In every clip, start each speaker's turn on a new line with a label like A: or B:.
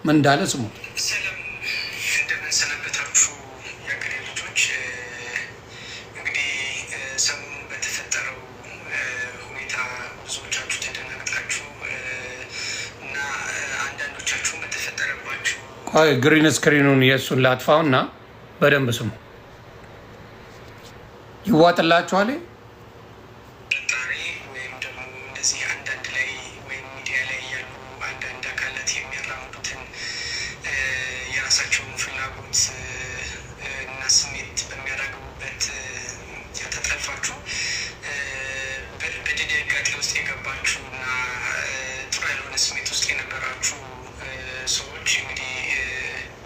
A: ምን እንዳለ ስሙ።
B: ሰላም እንደምን ሰነበታችሁ የአገሬ ልጆች። እንግዲህ ሰሞኑን በተፈጠረው ሁኔታ ብዙዎቻችሁ ተደናግጣችሁ እና አንዳንዶቻችሁም በተፈጠረባችሁ
A: ቆይ ግሪን ስክሪኑን የእሱን ላጥፋውና በደንብ ስሙ። ይዋጥላችኋል።
B: ጥርጣሬ ወይም ደግሞ እንደዚህ አንዳንድ ላይ ወይም ሚዲያ ላይ ያሉ አንዳንድ አካላት የሚያራምዱትን የራሳቸውን ፍላጎት እና ስሜት በሚያራግቡበት ተጠልፋችሁ በድንጋጤ ውስጥ የገባችሁ እና ጥሩ ያልሆነ ስሜት ውስጥ የነበራችሁ ሰዎች እንግዲህ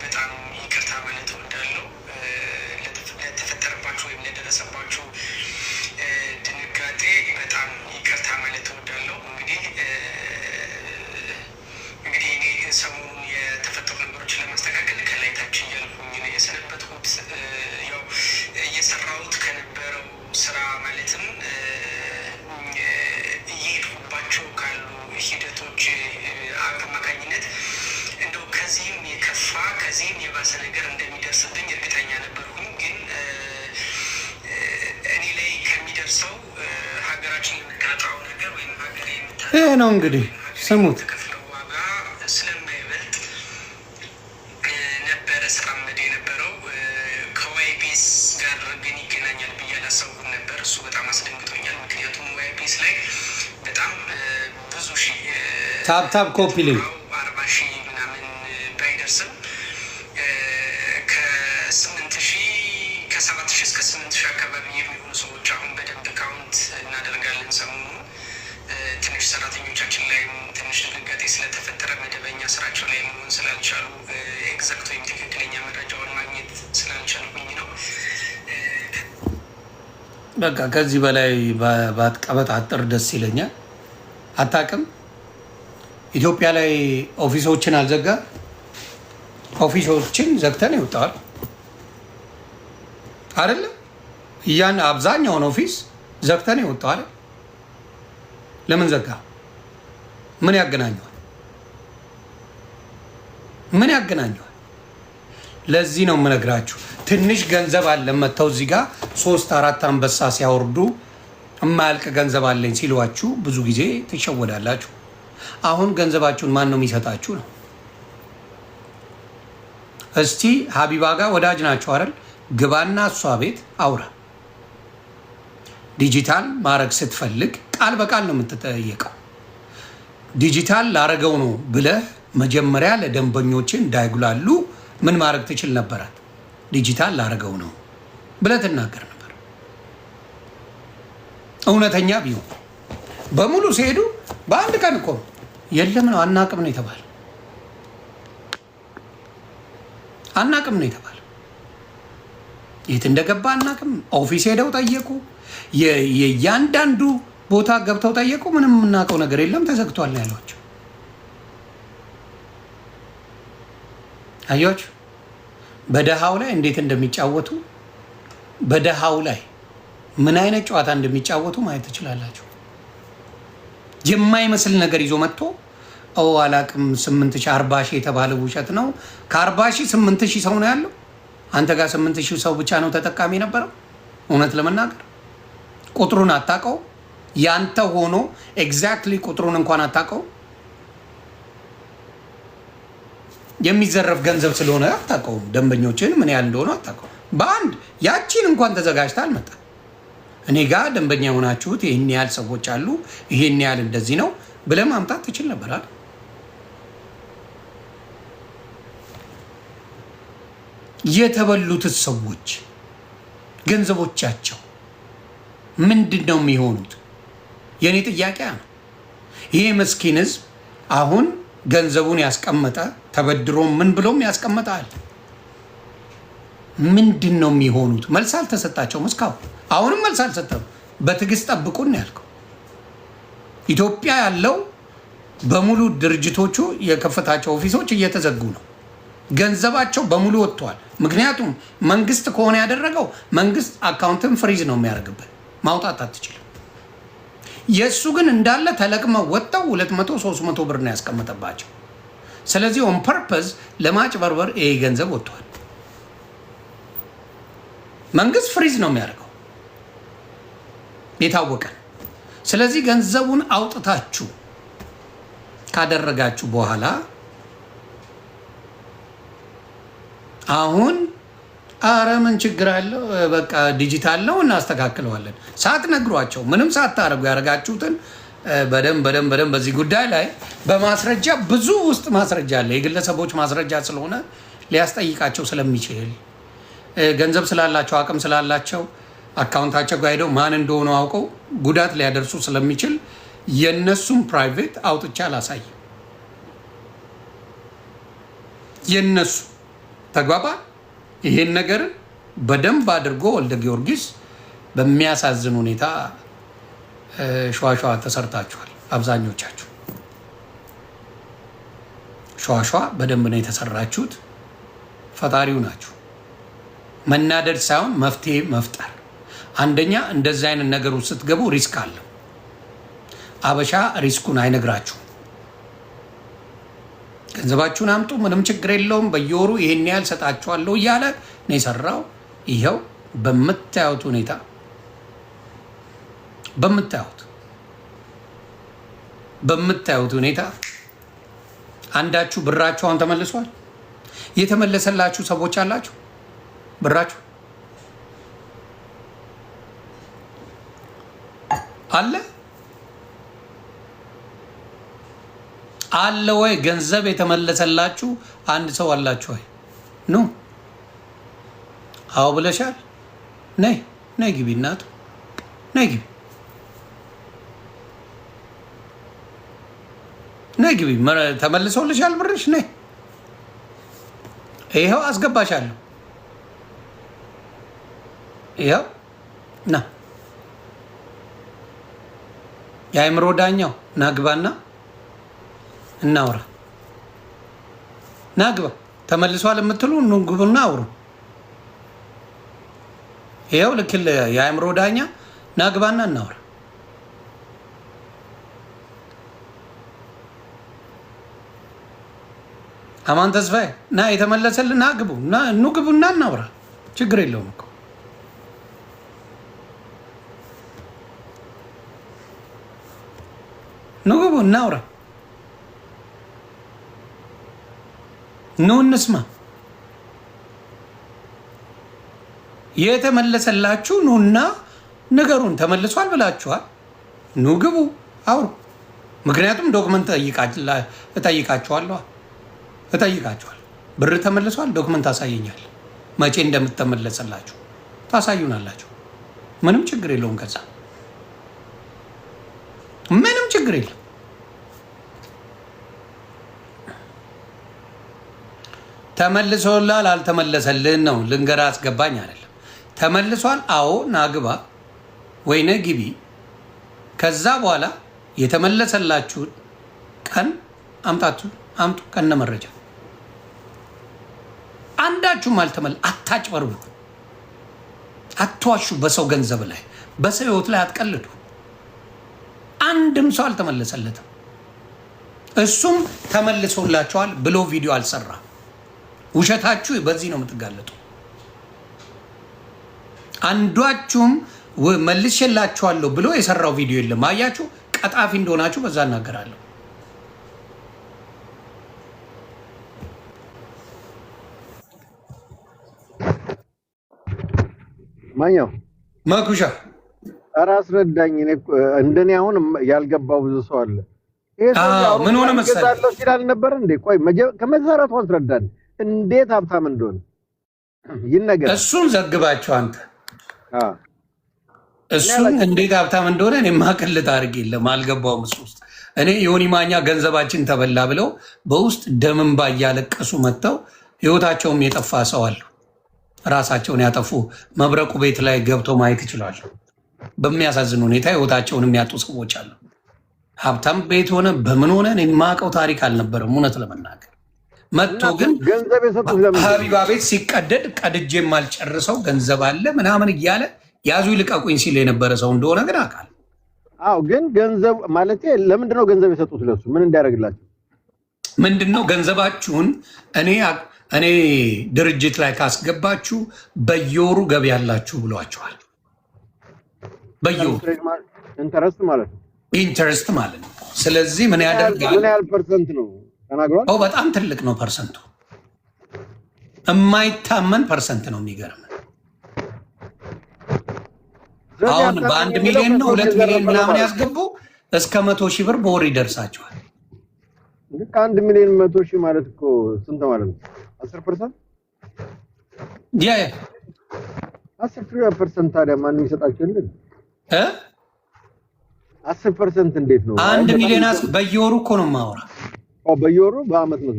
B: በጣም ይቅርታ ማለት እወዳለሁ። ለተፈጠረባችሁ ወይም ለደረሰባችሁ ድንጋጤ በጣም ይቅርታ ማለት እወዳለሁ። እንግዲህ እኔ ሰሞኑን የተፈጠሩ ነገሮችን ለማስተካከል ከላይ ታች እያልኩኝ ነው የሰነበትኩት። ያው እየሰራሁት ከነበረው ስራ ማለትም እየሄድኩባቸው ካሉ ሂደቶች አማካኝነት እንደው ከዚህም የከፋ ከዚህም የባሰ ነገር እንደሚደርስብኝ እርግጠኛ ነበርኩኝ። ግን እኔ ላይ ከሚደርሰው ሀገራችን የምታጣው ነገር ወይም ሀገር
A: ይሄ ነው እንግዲህ ስሙት።
B: ከፍለው ዋጋ ስለማይበልጥ ነበረ ስራመድ የነበረው። ከዋይፒኤስ ጋር ግን ይገናኛል ብዬ አላሰብኩም ነበር። እሱ በጣም አስደንግጦኛል። ምክንያቱም ዋይፒኤስ ላይ በጣም ብዙ ሺህ
A: ታፕ ኮፒ ላይ
B: 40 ሺህ ምናምን ባይደርስም ከ7 ሺህ እስከ 8 ሺህ አካባቢ የሚሆኑ ሰዎች አሁን በደንብ ካውንት እናደርጋለን። ሰሞኑን ትንሽ ሰራተኞቻችን ላይም ትንሽ ድንጋጤ ስለተፈጠረ መደበኛ ስራቸው ላይ መሆን ስላልቻሉ ኤግዛክት ወይም ትክክለኛ መረጃውን ማግኘት ስላልቻልኩኝ ነው።
A: በቃ ከዚህ በላይ ባትቀበጣጥር ደስ ይለኛል። አታውቅም ኢትዮጵያ ላይ ኦፊሶችን አልዘጋ ኦፊሶችን ዘግተን ይወጣል አይደለ? አብዛኛውን ኦፊስ ዘግተን ይወጣል። ለምን ዘጋ? ምን ያገናኘዋል? ምን ያገናኘዋል? ለዚህ ነው የምነግራችሁ። ትንሽ ገንዘብ አለ መተው እዚህ ጋር 3-4 አንበሳ ሲያወርዱ የማያልቅ ገንዘብ አለኝ ሲሏችሁ ብዙ ጊዜ ትሸወዳላችሁ። አሁን ገንዘባችሁን ማን ነው የሚሰጣችሁ ነው? እስቲ ሀቢባ ጋር ወዳጅ ናቸው አይደል? ግባና እሷ ቤት አውራ። ዲጂታል ማድረግ ስትፈልግ ቃል በቃል ነው የምትጠየቀው። ዲጂታል ላረገው ነው ብለህ መጀመሪያ ለደንበኞችን እንዳይጉላሉ ምን ማድረግ ትችል ነበራት? ዲጂታል ላረገው ነው ብለህ ትናገር ነበር። እውነተኛ ቢሆን በሙሉ ሲሄዱ በአንድ ቀን እኮ የለም ነው አናቅም ነው የተባለ። አናቅም ነው የተባለ። የት እንደገባ አናቅም። ኦፊስ ሄደው ጠየቁ። የእያንዳንዱ ቦታ ገብተው ጠየቁ። ምንም የምናውቀው ነገር የለም ተዘግቷል ነው ያሏቸው። አያችሁ በደሃው ላይ እንዴት እንደሚጫወቱ፣ በደሃው ላይ ምን አይነት ጨዋታ እንደሚጫወቱ ማየት ትችላላችሁ። የማይመስል ነገር ይዞ መጥቶ አላቅም 8,040 ሺህ የተባለ ውሸት ነው። ከ40 ሺህ 8,000 ሰው ነው ያለው። አንተ ጋር 8,000 ሰው ብቻ ነው ተጠቃሚ የነበረው። እውነት ለመናገር ቁጥሩን አታውቀው። ያንተ ሆኖ ኤግዛክትሊ ቁጥሩን እንኳን አታውቀው። የሚዘረፍ ገንዘብ ስለሆነ አታውቀውም። ደንበኞችን ምን ያህል እንደሆነ አታውቀው። በአንድ ያቺን እንኳን ተዘጋጅታ አልመጣ። እኔ ጋር ደንበኛ የሆናችሁት ይህን ያህል ሰዎች አሉ፣ ይህን ያህል እንደዚህ ነው ብለህ ማምጣት ትችል ነበራል። የተበሉት ሰዎች ገንዘቦቻቸው ምንድን ነው የሚሆኑት? የኔ ጥያቄ ነው። ይሄ መስኪን ህዝብ አሁን ገንዘቡን ያስቀመጠ ተበድሮ ምን ብሎም ያስቀመጣል። ምንድን ነው የሚሆኑት? መልስ አልተሰጣቸውም እስካሁን። አሁንም መልስ አልሰጠም። በትዕግስት ጠብቁን ያልከው ኢትዮጵያ ያለው በሙሉ ድርጅቶቹ የከፈታቸው ኦፊሶች እየተዘጉ ነው። ገንዘባቸው በሙሉ ወጥቷል። ምክንያቱም መንግስት ከሆነ ያደረገው መንግስት አካውንትን ፍሪዝ ነው የሚያደርግበት፣ ማውጣት አትችልም። የእሱ ግን እንዳለ ተለቅመው ወጥተው 200-300 ብር ነው ያስቀመጠባቸው። ስለዚህ ኦን ፐርፐዝ ለማጭበርበር ይሄ ገንዘብ ወጥቷል። መንግስት ፍሪዝ ነው የሚያደርገው የታወቀ። ስለዚህ ገንዘቡን አውጥታችሁ ካደረጋችሁ በኋላ አሁን አረ ምን ችግር አለው በቃ ዲጂታል ነው እናስተካክለዋለን ሳትነግሯቸው ምንም ሳታረጉ ያደረጋችሁትን በደንብ በዚህ ጉዳይ ላይ በማስረጃ ብዙ ውስጥ ማስረጃ አለ። የግለሰቦች ማስረጃ ስለሆነ ሊያስጠይቃቸው ስለሚችል ገንዘብ ስላላቸው አቅም ስላላቸው አካውንታቸው ጋር ሄደው ማን እንደሆነ አውቀው ጉዳት ሊያደርሱ ስለሚችል የነሱም ፕራይቬት አውጥቻ አላሳይም። የነሱ ተግባባ። ይሄን ነገር በደንብ አድርጎ ወልደ ጊዮርጊስ በሚያሳዝን ሁኔታ ሸዋሸዋ ተሰርታችኋል። አብዛኞቻችሁ ሸዋሸዋ በደንብ ነው የተሰራችሁት። ፈጣሪው ናችሁ። መናደድ ሳይሆን መፍትሄ መፍጠር። አንደኛ እንደዚህ አይነት ነገር ውስጥ ስትገቡ ሪስክ አለው። አበሻ ሪስኩን አይነግራችሁም። ገንዘባችሁን አምጡ ምንም ችግር የለውም በየወሩ ይሄን ያህል ሰጣችኋለሁ እያለ ነው የሰራው። ይኸው በምታዩት ሁኔታ በምታዩት ሁኔታ አንዳችሁ ብራችሁ አሁን ተመልሷል። የተመለሰላችሁ ሰዎች አላችሁ። ብራችሁ አለ ወይ? ገንዘብ የተመለሰላችሁ አንድ ሰው አላችሁ ወይ? ኑ አዎ ብለሻል። ነይ ግቢ እናቱ ነይ ግቢ ተመልሶልሻል ብርሽ። ነይ ይኸው አስገባሻለሁ። ይኸው ና የአእምሮ ዳኛው ናግባና እናውራ። ናግባ ተመልሷል የምትሉ ግቡና አውሩ። ይኸው ልክ የአእምሮ ዳኛ ናግባና እናውራ። አማን ተስፋዬ ና የተመለሰልን ኑ ግቡና እናውራ። ችግር የለውም እኮ ኑ ግቡ እናውራ። ኑ እንስማ። የተመለሰላችሁ ኑና ንገሩን። ተመልሷል ብላችኋል። ኑ ግቡ አውሩ። ምክንያቱም ዶክመንት እጠይቃችኋለሁ። ብር ተመልሷል፣ ዶክመንት ታሳየኛል። መቼ እንደምትመለስላችሁ ታሳዩናላችሁ። ምንም ችግር የለውም። ከዛ ምንም ችግር የለም። ተመልሶላል አልተመለሰልን ነው ልንገራ አስገባኝ አይደለም። ተመልሷል አዎ ናግባ ወይነ ግቢ። ከዛ በኋላ የተመለሰላችሁ ቀን አምጡ ከነ መረጃ። አንዳችሁም አታጭበርቡ፣ አትዋሹ። በሰው ገንዘብ ላይ በሰው ህይወት ላይ አትቀልዱ። አንድም ሰው አልተመለሰለትም። እሱም ተመልሶላቸዋል ብሎ ቪዲዮ አልሰራ። ውሸታችሁ በዚህ ነው የምትጋለጡ። አንዷችሁም መልሼላችኋለሁ ብሎ የሰራው ቪዲዮ የለም። አያችሁ ቀጣፊ እንደሆናችሁ በዛ እናገራለሁ።
C: ማኛው
A: ማኩሻ
C: ኧረ አስረዳኝ። እንደኔ አሁን ያልገባው ብዙ ሰው አለ።
A: ምን ሆነ መሰለህ
C: ሲል አልነበር እንዴ? ቆይ ከመሰረቱ አስረዳን እንዴት ሀብታም እንደሆነ ይነገር።
A: እሱን ዘግባችሁ አንተ እሱን እንዴት ሀብታም እንደሆነ እኔ ማቀልጥ አድርጌ የለም አልገባውም። እሱ ውስጥ እኔ ዮኒ ማኛ ገንዘባችን ተበላ ብለው በውስጥ ደምንባ እያለቀሱ መጥተው ህይወታቸውም የጠፋ ሰው አሉ። ራሳቸውን ያጠፉ መብረቁ ቤት ላይ ገብተው ማየት ይችላሉ። በሚያሳዝን ሁኔታ ህይወታቸውን የሚያጡ ሰዎች አሉ። ሀብታም ቤት ሆነ በምን ሆነ የማውቀው ታሪክ አልነበረም እውነት ለመናገር። መጥቶ ግን ሀቢባ ቤት ሲቀደድ ቀድጄ የማልጨርሰው ገንዘብ አለ ምናምን እያለ ያዙ ይልቀቁኝ ሲል የነበረ ሰው እንደሆነ ግን አውቃለሁ።
C: አዎ ግን ገንዘብ ማለት ለምንድነው ገንዘብ የሰጡት? ለሱ ምን እንዲያደርግላቸው?
A: ምንድነው ገንዘባችሁን እኔ ድርጅት ላይ ካስገባችሁ በየወሩ ገቢ ያላችሁ ብሏቸዋል። በየወሩ ኢንተረስት ማለት ነው። ስለዚህ ምን ያደርጋል?
C: ምን ያህል ፐርሰንት ነው ተናግሯል?
A: በጣም ትልቅ ነው ፐርሰንቱ፣ የማይታመን ፐርሰንት ነው። የሚገርም አሁን በ1 ሚሊዮን ነው 2 ሚሊዮን ምናምን ያስገቡ እስከ 100,000 ብር በወር ይደርሳቸዋል።
C: ከ1 ሚሊዮን 100,000 ማለት እኮ ስንት ማለት ነው? 10%?
A: ያ
C: 10% ታዲያ ማንም ይሰጣቸው እንዴ? 10% እንዴት ነው?
A: 1 ሚሊዮን በየወሩ እኮ ነው የማወራ።
C: በየወሩ በአመት ነው?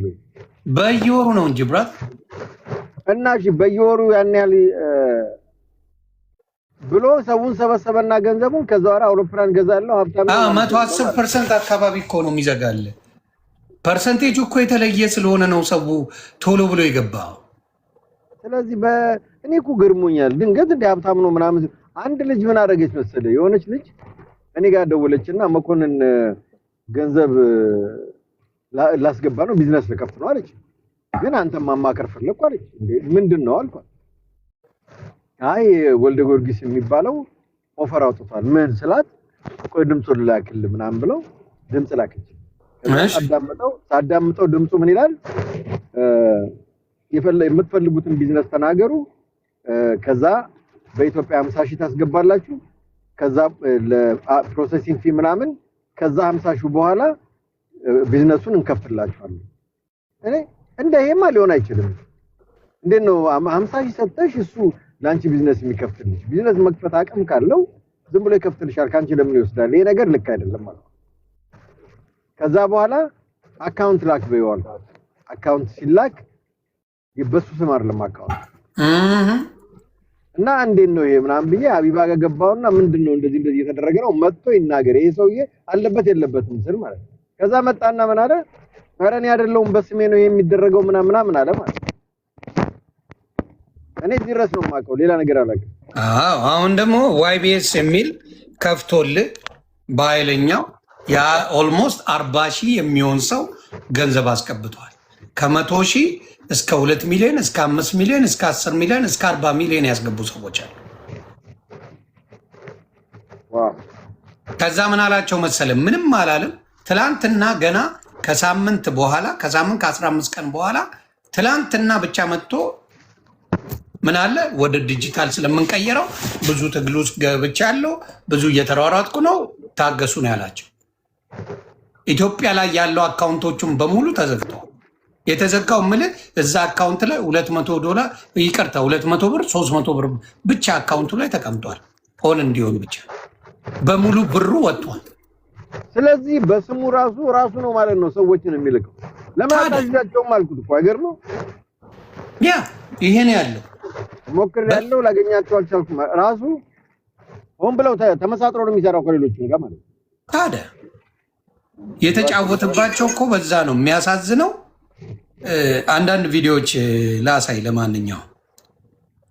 A: በየወሩ ነው እንጂ ብራት።
C: እና እሺ በየወሩ ያን ያህል ብሎ ሰውን ሰበሰበና ገንዘቡን ከዛ ወራ አውሮፕላን ገዛለው ሀብታም
A: 110% አካባቢ እኮ ነው የሚዘጋል። ፐርሰንቴጁ እኮ የተለየ ስለሆነ ነው ሰው ቶሎ ብሎ የገባው።
C: ስለዚህ እኔ እኮ ገርሞኛል። ድንገት እንደ ሀብታም ነው ምናምን። አንድ ልጅ ምን አደረገች መሰለ? የሆነች ልጅ እኔ ጋር ደወለችና መኮንን ገንዘብ ላስገባ ነው ቢዝነስ ልከፍት ነው አለች። ግን አንተ ማማከር ፈለኩ አለች። እንዴ ምንድነው አልኳት። አይ ወልደ ጊዮርጊስ የሚባለው ኦፈር አውጥቷል። ምን ስላት ቆይ ድምፁን ላክል ምናምን ብለው ድምፅ ላከች። ሳዳምጠው ድምፁ ምን ይላል? የምትፈልጉትን ቢዝነስ ተናገሩ፣ ከዛ በኢትዮጵያ 50,000 ታስገባላችሁ፣ ከዛ ለፕሮሰሲንግ ፊ ምናምን፣ ከዛ 50,000 በኋላ ቢዝነሱን እንከፍትላችኋለን። እኔ እንደሄማ ሊሆን አይችልም። እንዴት ነው 50,000 ሰጥተሽ እሱ ላንቺ ቢዝነስ የሚከፍትልሽ? ቢዝነስ መክፈት አቅም ካለው ዝም ብሎ ይከፍትልሻል፣ ካንቺ ለምን ይወስዳል? ይሄ ነገር ልክ አይደለም ማለት። ከዛ በኋላ አካውንት ላክ በይዋል። አካውንት ሲላክ የበሱ ስም አይደለም አካውንት እና እንዴት ነው ይሄ ምናምን ብዬ ሀቢባ ጋር ገባውና ምንድነው እንደዚህ እየተደረገ ነው መጥቶ ይናገር ይሄ ሰውዬ አለበት የለበትም ስል ማለት ነው። ከዛ መጣና ምን አለ? ኧረ እኔ አይደለሁም በስሜ ነው የሚደረገው ምናምን አለ ማለት ነው። እኔ ድረስ ነው የማውቀው ሌላ ነገር አላውቅም።
A: አሁን ደግሞ ዋይቢኤስ የሚል ከፍቶልህ በኃይለኛው ያ ኦልሞስት 40,000 የሚሆን ሰው ገንዘብ አስቀብቷል። ከ100,000 እስከ 2 ሚሊዮን እስከ 5 ሚሊዮን እስከ 10 ሚሊዮን እስከ 40 ሚሊዮን ያስገቡ ሰዎች አሉ። ከዛ ምን አላቸው መሰለ? ምንም አላለም። ትላንትና ገና ከሳምንት ከ15 ቀን በኋላ ትላንትና ብቻ መጥቶ ምን አለ? ወደ ዲጂታል ስለምንቀየረው ብዙ ትግል ውስጥ ገብቻለሁ፣ ብዙ እየተሯሯጥኩ ነው፣ ታገሱ ነው ያላቸው። ኢትዮጵያ ላይ ያለው አካውንቶቹም በሙሉ ተዘግተዋል። የተዘጋው ምልህ እዛ አካውንት ላይ $200 ይቅርታ 200 ብር 300 ብር ብቻ አካውንቱ ላይ ተቀምጧል። ሆን እንዲሆን ብቻ በሙሉ ብሩ ወጥቷል።
C: ስለዚህ በስሙ ራሱ ነው ማለት ነው ሰዎችን የሚልከው። ለማታጅዳቸው ማልኩት እኮ አይገር ነው።
A: ያ ይሄ ነው ያለው።
C: ሞክር ያለው ላገኛቸው አልቻልኩም። ራሱ ሆን ብለው ተመሳጥሮ ነው የሚሰራው ከሌሎችም ጋር ማለት ነው።
A: ታዲያ የተጫወተባቸው እኮ በዛ ነው የሚያሳዝነው። አንዳንድ ቪዲዮዎች ላሳይ። ለማንኛውም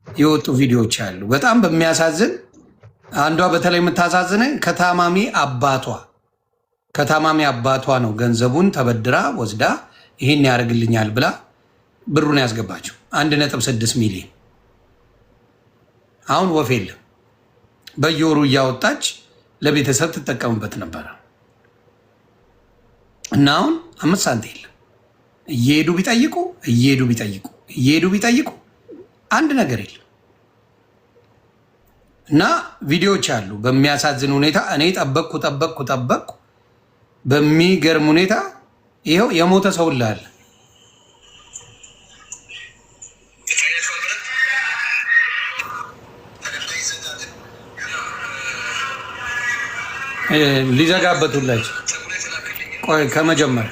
A: የወጡ ቪዲዮዎች አሉ በጣም በሚያሳዝን። አንዷ በተለይ የምታሳዝነኝ ከታማሚ አባቷ ነው ገንዘቡን ተበድራ ወስዳ ይህን ያደርግልኛል ብላ ብሩን ያስገባቸው 1.6 ሚሊዮን። አሁን ወፍ የለም። በየወሩ እያወጣች ለቤተሰብ ትጠቀምበት ነበረ እና አሁን 5 ሳንቲም የለም። እየሄዱ ቢጠይቁ አንድ ነገር የለም። እና ቪዲዮዎች አሉ በሚያሳዝን ሁኔታ። እኔ ጠበቅኩ በሚገርም ሁኔታ ይኸው የሞተ ሰው ላለ ሊዘጋበት ሁላችሁ። ቆይ ከመጀመሪያ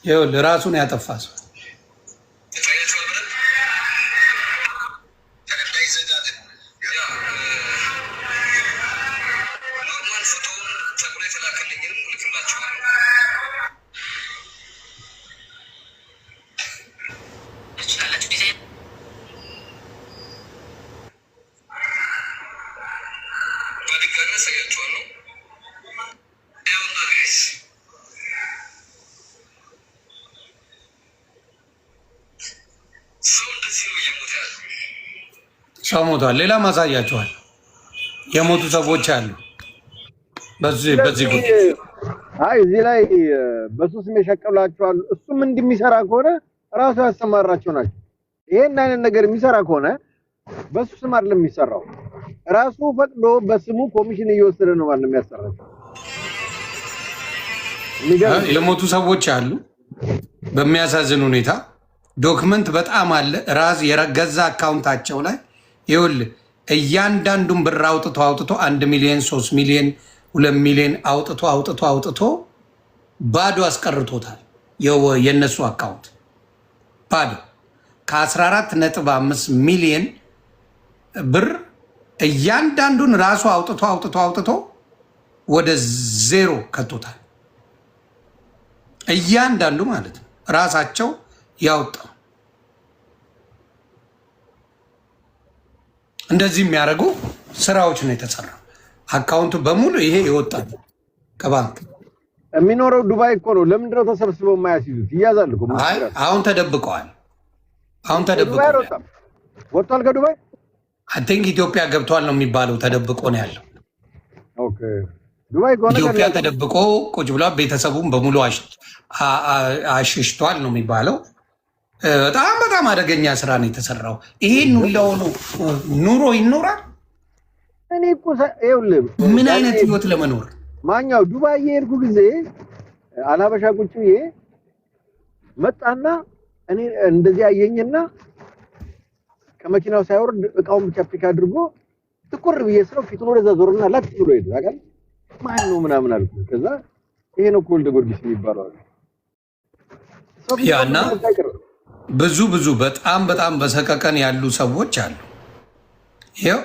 A: ይኸውልህ ራሱን ያጠፋ ሰው ሰው ሞቷል። ሌላ ማሳያቸዋል። የሞቱ ሰዎች አሉ። በዚህ ጉዳይ
C: እዚህ ላይ በሱስ የሚሸቀላቸዋል። እሱም እንደሚሰራ ከሆነ ራሱ ያስተማራቸው ናቸው። ይሄን አይነት ነገር የሚሰራ ከሆነ በሱስም አይደለም የሚሰራው፣ ራሱ ፈቅዶ በስሙ ኮሚሽን እየወሰደ ነው ማለት የሚያሰራው።
A: የሞቱ ሰዎች አሉ። በሚያሳዝን ሁኔታ ዶክመንት በጣም አለ። ራስ የረገዛ አካውንታቸው ላይ ይኸውልህ እያንዳንዱን ብር አውጥቶ 1 ሚሊዮን 3 ሚሊዮን 2 ሚሊዮን አውጥቶ ባዶ አስቀርቶታል። የነሱ አካውንት ባዶ ከ14.5 ሚሊዮን ብር እያንዳንዱን ራሱ አውጥቶ ወደ ዜሮ ከቶታል። እያንዳንዱ ማለት ነው ራሳቸው ያወጣው። እንደዚህ የሚያደርጉ ስራዎች ነው የተሰራው። አካውንቱ በሙሉ ይሄ ይወጣል ከባንክ።
C: የሚኖረው ዱባይ እኮ ነው። ለምንድነው ተሰብስበው የማያስይዙት? ይያዛል እኮ።
A: አሁን ተደብቀዋል።
C: ወጥቷል ከዱባይ።
A: አይ ቲንክ ኢትዮጵያ ገብቷል ነው የሚባለው። ተደብቆ ነው ያለው።
C: ኦኬ ዱባይ ከሆነ
A: ኢትዮጵያ ተደብቆ ቁጭ ብሏ ቤተሰቡን በሙሉ አሽሽቷል ነው የሚባለው። በጣም አደገኛ ስራ ነው የተሰራው። ይሄን ሁላው ኑሮ ይኖራል።
C: እኔ እኮ ይኸውልህ
A: ምን አይነት ህይወት ለመኖር
C: ማኛው ዱባይ የሄድኩ ጊዜ አላበሻ ቁጭ ብዬ መጣና እኔ እንደዚህ አየኝና ከመኪናው ሳይወርድ እቃውን ብቻ ፒክ አድርጎ ትኩር ብዬ ስለው ፊቱን ወደዛ ዞርና ላጥ ብሎ ሄደ። አቃል ማን ነው ምናምን አልኩ። ከዛ ይሄ ነው እኮ ወልደ ጊዮርጊስ የሚባለው አለ።
A: ያና ብዙ በጣም በሰቀቀን ያሉ ሰዎች አሉ። ይኸው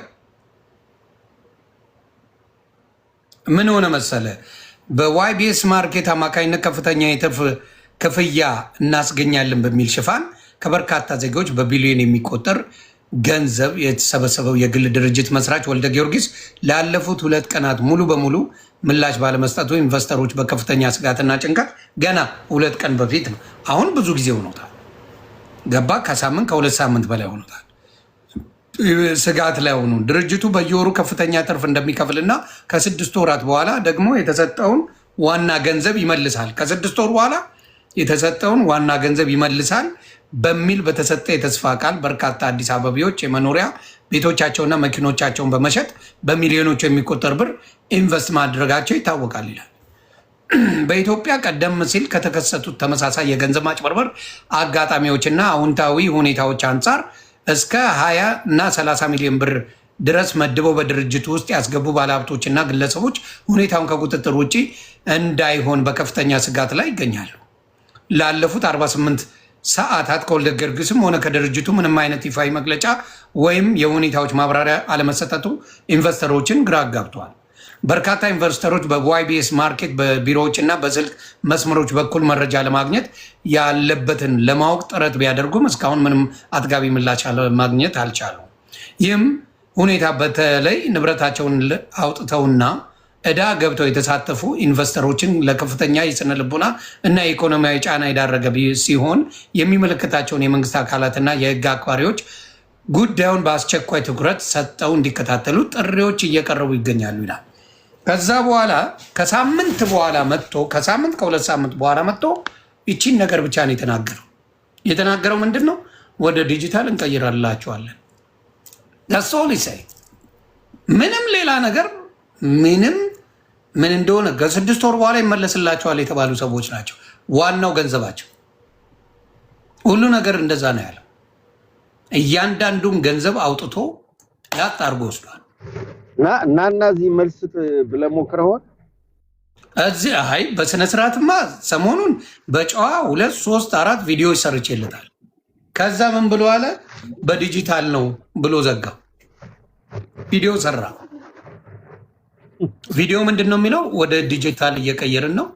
A: ምን ሆነ መሰለ፣ በዋይቢኤስ ማርኬት አማካኝነት ከፍተኛ የትርፍ ክፍያ እናስገኛለን በሚል ሽፋን ከበርካታ ዜጎች በቢሊዮን የሚቆጠር ገንዘብ የተሰበሰበው የግል ድርጅት መስራች ወልደ ጊዮርጊስ ላለፉት 2 ቀናት ሙሉ በሙሉ ምላሽ ባለመስጠቱ ኢንቨስተሮች በከፍተኛ ስጋትና ጭንቀት ገና 2 ቀን በፊት ነው። አሁን ብዙ ጊዜ ሆኖታል። ገባ ከሳምንት ከ2 ሳምንት በላይ ሆኖታል። ስጋት ላይ ሆኑ። ድርጅቱ በየወሩ ከፍተኛ ትርፍ እንደሚከፍልና ከ6 ወራት በኋላ ደግሞ የተሰጠውን ዋና ገንዘብ ይመልሳል። ከ6 ወር በኋላ የተሰጠውን ዋና ገንዘብ ይመልሳል በሚል በተሰጠ የተስፋ ቃል በርካታ አዲስ አበባዎች የመኖሪያ ቤቶቻቸውና መኪኖቻቸውን በመሸጥ በሚሊዮኖች የሚቆጠር ብር ኢንቨስት ማድረጋቸው ይታወቃል ይላል። በኢትዮጵያ ቀደም ሲል ከተከሰቱት ተመሳሳይ የገንዘብ ማጭበርበር አጋጣሚዎችና አዎንታዊ ሁኔታዎች አንጻር እስከ 20 እና 30 ሚሊዮን ብር ድረስ መድበው በድርጅቱ ውስጥ ያስገቡ ባለሀብቶችና ግለሰቦች ሁኔታውን ከቁጥጥር ውጭ እንዳይሆን በከፍተኛ ስጋት ላይ ይገኛሉ። ላለፉት 48 ሰዓታት ከወልደ ጊዮርጊስም ሆነ ከድርጅቱ ምንም አይነት ይፋዊ መግለጫ ወይም የሁኔታዎች ማብራሪያ አለመሰጠቱ ኢንቨስተሮችን ግራ አጋብተዋል። በርካታ ኢንቨስተሮች በዋይቢኤስ ማርኬት በቢሮዎች እና በስልክ መስመሮች በኩል መረጃ ለማግኘት ያለበትን ለማወቅ ጥረት ቢያደርጉም እስካሁን ምንም አጥጋቢ ምላሽ ማግኘት አልቻሉም። ይህም ሁኔታ በተለይ ንብረታቸውን አውጥተውና ዕዳ ገብተው የተሳተፉ ኢንቨስተሮችን ለከፍተኛ የስነ ልቦና እና የኢኮኖሚያዊ ጫና የዳረገ ሲሆን የሚመለከታቸውን የመንግስት አካላትና የህግ አክባሪዎች ጉዳዩን በአስቸኳይ ትኩረት ሰጠው እንዲከታተሉ ጥሪዎች እየቀረቡ ይገኛሉ ይላል። ከዛ በኋላ ከሳምንት በኋላ መጥቶ ከ2 ሳምንት በኋላ መጥቶ ይቺን ነገር ብቻ ነው የተናገረው። ምንድን ነው? ወደ ዲጂታል እንቀይራላቸዋለን። ዳሶሊሳይ ምንም ሌላ ነገር ምን እንደሆነ ከ6 ወር በኋላ ይመለስላቸዋል የተባሉ ሰዎች ናቸው። ዋናው ገንዘባቸው ሁሉ ነገር እንደዛ ነው ያለው። እያንዳንዱን ገንዘብ አውጥቶ ላጥ አድርጎ ወስዷል።
C: እና እዚህ መልስ ብለህ ሞክረኸዋል?
A: እዚህ አይ በስነ ስርዓትማ ሰሞኑን በጨዋ 2 3 4 ቪዲዮዎች ሰርቼለታል። ከዛ ምን ብሎ አለ? በዲጂታል ነው ብሎ ዘጋው። ቪዲዮ ሰራ። ቪዲዮ ምንድን ነው የሚለው? ወደ ዲጂታል እየቀየርን ነው።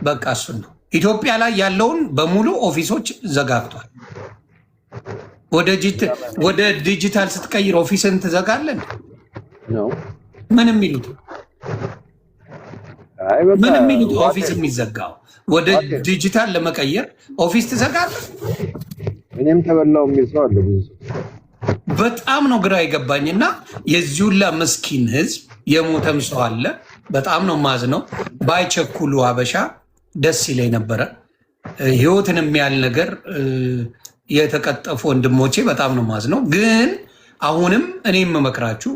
A: በቃ እሱን ነው። ኢትዮጵያ ላይ ያለውን በሙሉ ኦፊሶች ዘጋግቷል። ወደ ዲጂታል ስትቀይር ኦፊስን ትዘጋለን? ምን የሚሉት ኦፊስ የሚዘጋው ወደ ዲጂታል ለመቀየር ኦፊስ ትዘጋለህ?
C: እኔም ተበላው የሚል ሰው አለ ብዙ።
A: በጣም ነው ግራ የገባኝና የዚሁላ ምስኪን ህዝብ የሞተም ሰው አለ። በጣም ነው ማዝነው። ባይቸኩሉ አበሻ ደስ ይለኝ ነበረ። ህይወትን የሚያል ነገር የተቀጠፉ ወንድሞቼ በጣም ነው ማዝነው። ግን አሁንም እኔ የምመክራችሁ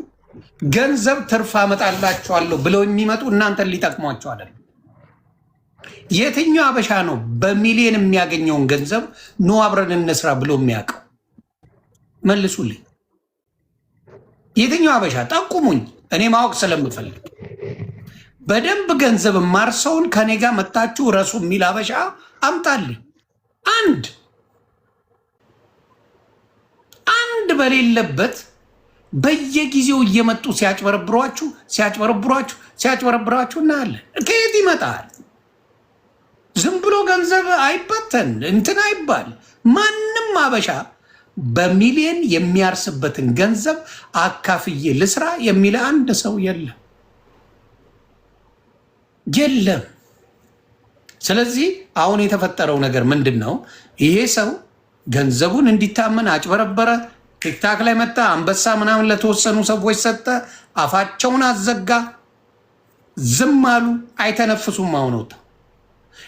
A: ገንዘብ ትርፍ አመጣላችኋለሁ ብለው የሚመጡ እናንተን ሊጠቅሟቸው አይደለም። የትኛው አበሻ ነው በሚሊዮን የሚያገኘውን ገንዘብ ኑ አብረን እንስራ ብሎ የሚያውቀው? መልሱልኝ። የትኛው አበሻ ጠቁሙኝ፣ እኔ ማወቅ ስለምፈልግ። በደንብ ገንዘብ ማርሰውን ከኔ ጋር መታችሁ ረሱ የሚል አበሻ አምጣልኝ። አንድ በሌለበት በየጊዜው እየመጡ ሲያጭበረብሯችሁ እናያለን። ከየት ይመጣል? ዝም ብሎ ገንዘብ አይበተን እንትን አይባል። ማንም አበሻ በሚሊዮን የሚያርስበትን ገንዘብ አካፍዬ ልስራ የሚል አንድ ሰው የለም። ስለዚህ አሁን የተፈጠረው ነገር ምንድን ነው? ይሄ ሰው ገንዘቡን እንዲታመን አጭበረበረ። ቲክታክ ላይ መጣ፣ አንበሳ ምናምን ለተወሰኑ ሰዎች ሰጠ፣ አፋቸውን አዘጋ፣ ዝም አሉ፣ አይተነፍሱም። አሁን ወጣ።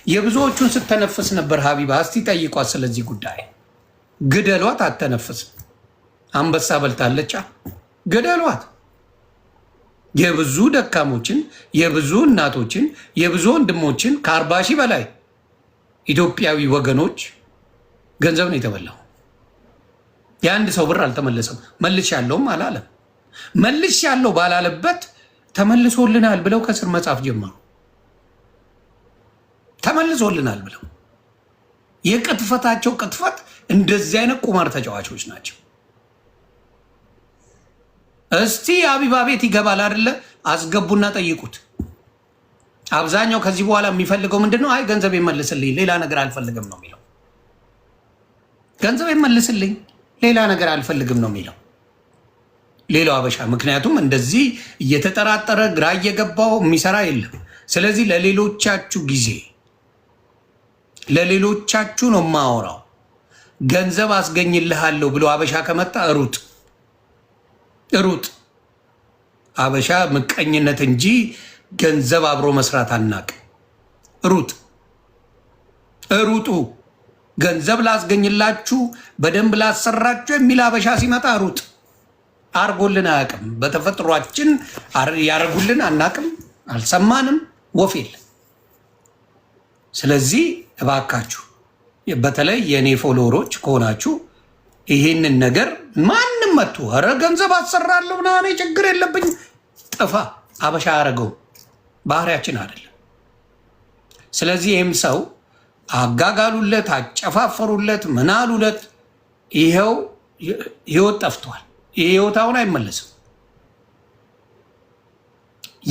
A: የብዙዎቹን ስተነፍስ ነበር። ሀቢባ እስቲ ጠይቋት ስለዚህ ጉዳይ። ግደሏት፣ አተነፍስም። አንበሳ በልታለች፣ ግደሏት። የብዙ ደካሞችን፣ የብዙ እናቶችን፣ የብዙ ወንድሞችን ከ40 ሺህ በላይ ኢትዮጵያዊ ወገኖች ገንዘብ ነው የተበላው። የአንድ ሰው ብር አልተመለሰም። መልሽ ያለውም አላለም። መልሽ ያለው ባላለበት ተመልሶልናል ብለው ከስር መጻፍ ጀመሩ። ተመልሶልናል ብለው የቅጥፈታቸው ቅጥፈት እንደዚህ አይነት ቁማር ተጫዋቾች ናቸው። እስቲ አቢባ ቤት ይገባል አይደለ? አስገቡና ጠይቁት። አብዛኛው ከዚህ በኋላ የሚፈልገው ምንድነው? አይ ገንዘብ ይመልስልኝ፣ ሌላ ነገር አልፈልግም ነው የሚለው። ገንዘብ ይመልስልኝ፣ ሌላ ነገር አልፈልግም ነው የሚለው ሌላው አበሻ። ምክንያቱም እንደዚህ እየተጠራጠረ ግራ እየገባው የሚሰራ የለም። ስለዚህ ለሌሎቻችሁ ነው የማወራው። ገንዘብ አስገኝልሃለሁ ብሎ አበሻ ከመጣ ሩጥ። አበሻ ምቀኝነት እንጂ ገንዘብ አብሮ መስራት አናውቅም። ሩጡ። ገንዘብ ላስገኝላችሁ፣ በደንብ ላሰራችሁ የሚል አበሻ ሲመጣ ሩጥ። አርጎልን አያውቅም። በተፈጥሯችን ያረጉልን አናውቅም፣ አልሰማንም፣ ወፍ የለም። ስለዚህ እባካችሁ በተለይ የእኔ ፎሎወሮች ከሆናችሁ ይህንን ነገር ማንም መጥቶ ኧረ ገንዘብ አሰራለሁ ና እኔ ችግር የለብኝ፣ ጥፋ። አበሻ ያደረገው ባህሪያችን አይደለም። ስለዚህ ይህም ሰው አጋጋሉለት፣ አጨፋፈሩለት፣ ምናሉለት። ይኸው ህይወት ጠፍቷል። ይህ ህይወት አሁን አይመለስም።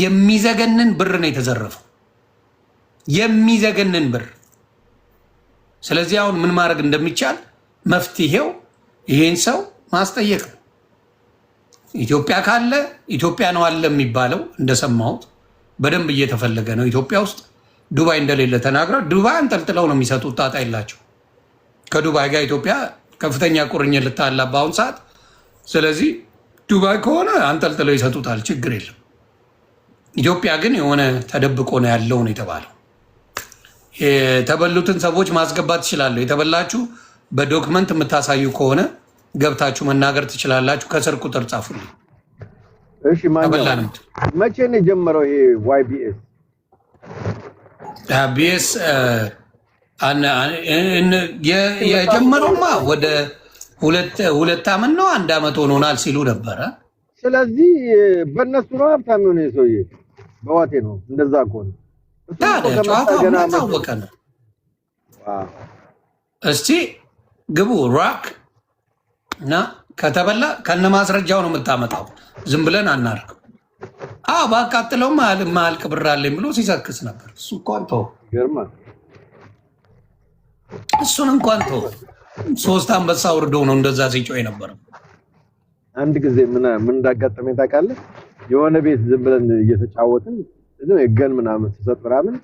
A: የሚዘገንን ብር ነው የተዘረፈው፣ የሚዘገንን ብር። ስለዚህ አሁን ምን ማድረግ እንደሚቻል መፍትሄው ይሄን ሰው ማስጠየቅ ነው። ኢትዮጵያ ካለ ኢትዮጵያ ነው አለ የሚባለው እንደሰማሁት በደንብ እየተፈለገ ነው ኢትዮጵያ ውስጥ። ዱባይ እንደሌለ ተናግረው ዱባይ አንጠልጥለው ነው የሚሰጡት። ጣጣ የላቸው። ከዱባይ ጋር ኢትዮጵያ ከፍተኛ ቁርኝት ልታላ በአሁን ሰዓት። ስለዚህ ዱባይ ከሆነ አንጠልጥለው ይሰጡታል፣ ችግር የለም። ኢትዮጵያ ግን የሆነ ተደብቆ ነው ያለው ነው የተባለው። የተበሉትን ሰዎች ማስገባት ትችላለሁ። የተበላችሁ በዶክመንት የምታሳዩ ከሆነ ገብታችሁ መናገር ትችላላችሁ። ከስር ቁጥር ጻፉልኝ።
C: እሺ፣ መቼ ነው የጀመረው ይሄ YBS?
A: ቢኤስ የጀመረውማ ወደ ሁለት ዓመት ነው 1 ዓመት ሆኖናል ሲሉ ነበረ።
C: ስለዚህ በእነሱ ነው ሀብታም የሆነ ሰውዬ። በዋቴ ነው እንደዛ ከሆነ
A: ጨዋታው ታወቀ ነው። እስቲ ግቡ ራክ እና ከተበላ ከነ ማስረጃው ነው የምታመጣው። ዝም ብለን አናርግ። ባቃጥለው ማልቅ ብር አለኝ ብሎ ሲሰክስ ነበር። እሱ እንኳን ተው፣ እሱን እንኳን ተው። 3 አንበሳ ወርዶ ነው እንደዛ ሲጮህ የነበረው።
C: አንድ ጊዜ ምን እንዳጋጠመኝ ታውቃለህ? የሆነ ቤት ዝም ብለን እየተጫወትን ገን ምናምን ተሰጥ ምናምን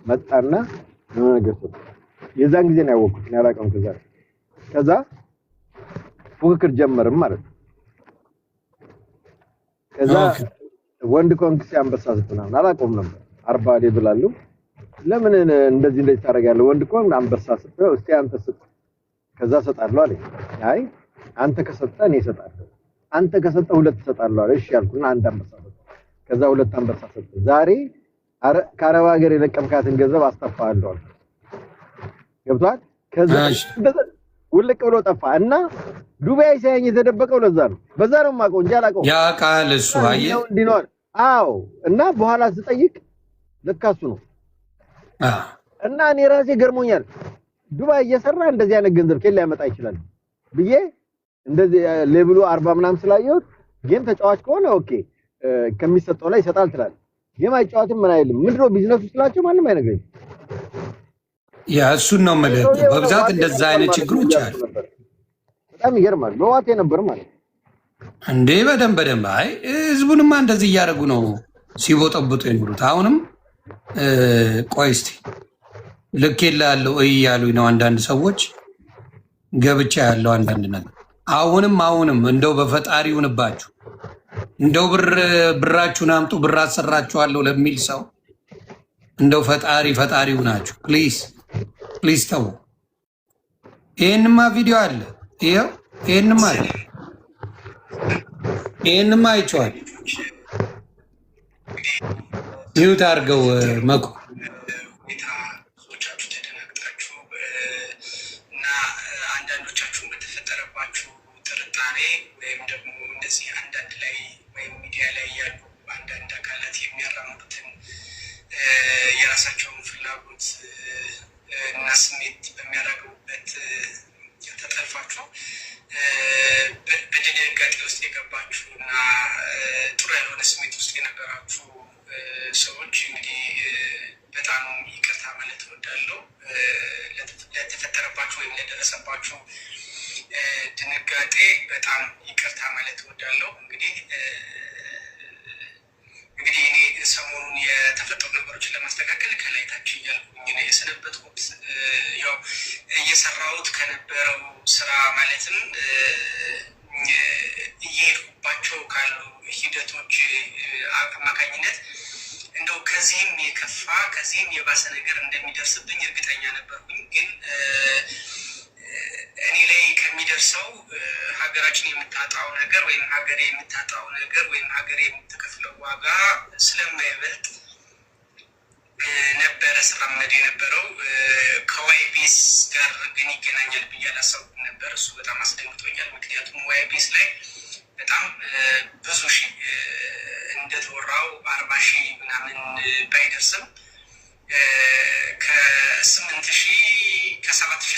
C: መጣና የሆነ ነገር ሰጥ። የዛን ጊዜ ነው ያወቅሁት። ያላቀም ከዛ ፉክክር ጀመርም ማለት ነው። ከዛ ወንድ ኮንክስ አንበሳ ስትናምን አላቆም ነበር 40 ሌብል አለው ለምን እንደዚህ ታረጋለህ ወንድ ኮን አንበሳ ስትለው እስቲ አንተ ስጥ ከዛ ሰጣለሁ አለኝ አይ አንተ ከሰጠህ እኔ እሰጣለሁ አንተ ከሰጠህ ሁለት እሰጣለሁ አለ እሺ ያልኩና አንድ አንበሳ ሰጠ ከዛ ሁለት አንበሳ ሰጠ ዛሬ ከአረብ ሀገር የለቀምካትን ገንዘብ አስተፋለሁ አለ ገብቷል ከዛ ውልቅ ብሎ ጠፋ እና ዱባይ ሳይኝ የተደበቀው ለዛ ነው በዛ ነው ማቆ እንጂ አላቀው
A: ያ ቃል እሱ አየ
C: እንዲኖር አዎ እና በኋላ ስጠይቅ ለካሱ ነው እና እኔ ራሴ ገርሞኛል ዱባይ እየሰራ እንደዚህ አይነት ገንዘብ ከሌላ ያመጣ ይችላል ብዬ እንደዚህ ሌብሉ 40 ምናምን ስላየው ጌም ተጫዋች ከሆነ ኦኬ ከሚሰጠው ላይ ይሰጣል ትላል ጌም አይጫወትም ምን አይልም ምንድነው ቢዝነሱ ስላቸው ማንም አይነግረኝ
A: ያ እሱን ነው ማለት በብዛት እንደዛ አይነት ችግሮች አሉ
C: በጣም ይገርማል በዋቴ ነበር ማለት
A: እንዴ በደንብ አይ ህዝቡንማ እንደዚህ እያደረጉ ነው ሲቦጠብጡ ይኑሩት አሁንም ቆይ እስቲ ልክ ይላልው እያሉኝ ነው አንዳንድ ሰዎች ገብቻ ያለው አንዳንድ ነገር አሁንም እንደው በፈጣሪውንባችሁ እንደው ብራችሁን አምጡ ብር አሰራችኋለሁ ለሚል ሰው እንደው ፈጣሪው ናችሁ ፕሊዝ ተው ይሄንማ ቪዲዮ አለ ይሄው ይሄንማ አይቼዋለሁ ይሁት አድርገው መኩ
B: እና አንዳንዶቻችሁ በተፈጠረባችሁ ጥርጣሬ ወይም ደግሞ እንደዚህ አንዳንድ ላይ ወይም ሚዲያ ላይ ያሉ አንዳንድ አካላት የሚያራምዱትን የራሳቸውን ፍላጎት እና ስሜት በሚያራግቡበት ተጠልፋችሁ በድንጋጤ ውስጥ የገባችሁ እና ጥሩ ያልሆነ ስሜት ውስጥ የነበራችሁ ሰዎች እንግዲህ በጣም ይቅርታ ማለት እወዳለሁ ለተፈጠረባችሁ ወይም ለደረሰባችሁ ድንጋጤ በጣም ይቅርታ ማለት እወዳለሁ እንግዲህ እኔ ሰሞኑን የተፈጠሩ ነገሮችን ለማስተካከል ከላይ ታች እያልኩኝ ነው የሰነበትኩት ያው እየሰራሁት ከነበረው ስራ ማለትም እየሄድኩባቸው ካሉ ሂደቶች አማካኝነት እንደው ከዚህም የከፋ ከዚህም የባሰ ነገር እንደሚደርስብኝ እርግጠኛ ነበርኩኝ ግን እኔ ላይ ከሚደርሰው ሀገራችን የምታጣው ነገር ወይም ሀገሬ የምታጣው ነገር ወይም ሀገሬ የምትከፍለው ዋጋ ስለማይበልጥ ነበረ ስራመድ የነበረው ከዋይቢስ ጋር ግን ይገናኛል ብዬ አላሰብኩም ነበር እሱ በጣም አስደንግጦኛል ምክንያቱም ዋይቢስ ላይ በጣም ብዙ ሺህ እንደተወራው 40 ሺህ ምናምን ባይደርስም ከ7 ሺህ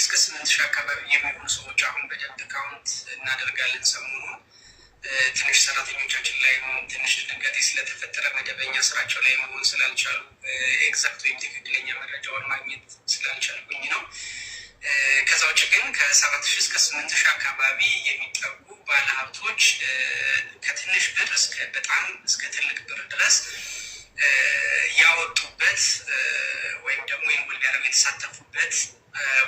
B: እስከ 8 ሺህ አካባቢ የሚሆኑ ሰዎች አሁን በደንብ ካውንት እናደርጋለን ሰሞኑን ትንሽ ሰራተኞቻችን ላይ ትንሽ ድንጋጤ ስለተፈጠረ መደበኛ ስራቸው ላይ መሆን ስላልቻሉ ኤግዛክት ወይም ትክክለኛ መረጃውን ማግኘት ስላልቻልኩኝ ነው ከዛ ውጭ ግን ከ7 ሺህ እስከ 8 ሺህ አካባቢ የሚጠጉ ባለሀብቶች ከትንሽ ብር እስከ ትልቅ ብር ድረስ ያወጡበት ወይም ደግሞ ኢንቮልቭ የተሳተፉበት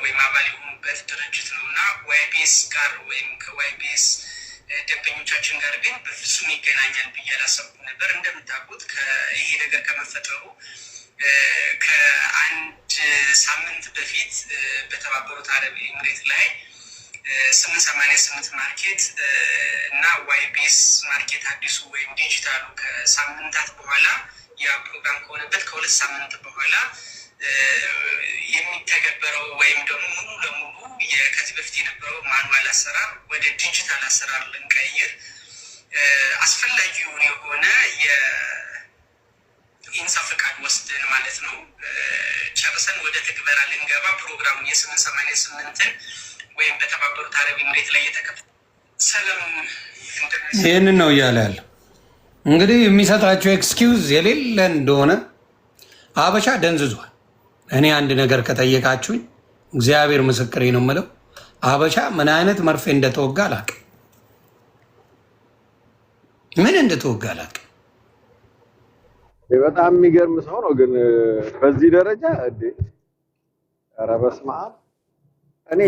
B: ወይም አባል የሆኑበት ድርጅት ነው እና ዋይቢኤስ ጋር ወይም ከዋይቢኤስ ደንበኞቻችን ጋር ግን በፍጹም ይገናኛል ብዬ አላሰብኩም ነበር እንደምታውቁት ይሄ ነገር ከመፈጠሩ ከአንድ ሳምንት በፊት በተባበሩት አረብ ኤምሬት ላይ 888 ማርኬት እና ዋይቢኤስ ማርኬት አዲሱ ወይም ዲጂታሉ ከሳምንታት በኋላ ያ ፕሮግራም ከሆነበት ከሁለት ሳምንት በኋላ የሚተገበረው ወይም ደግሞ ሙሉ ለሙሉ ከዚህ በፊት የነበረው ማኑዋል አሰራር ወደ ዲጂታል አሰራር ልንቀይር አስፈላጊውን የሆነ የኢንሳ ፈቃድ ወስደን ማለት ነው ጨርሰን ወደ ትግበራ ልንገባ ፕሮግራሙን የ888ን ወይም በተባበሩት አረብ ኤምሬት ላይ የተከፈተ ሰላም
A: ይህንን ነው እያለ ያለ እንግዲህ የሚሰጣቸው ኤክስኪውዝ የሌለ እንደሆነ አበሻ ደንዝዟል። እኔ አንድ ነገር ከጠየቃችሁኝ እግዚአብሔር ምስክሬ ነው የምለው አበሻ ምን አይነት መርፌ እንደተወጋ አላውቅም። ምን እንደተወጋ አላውቅም።
C: በጣም የሚገርም ሰው ነው ግን በዚህ ደረጃ እንዴ! ኧረ በስመ አብ። እኔ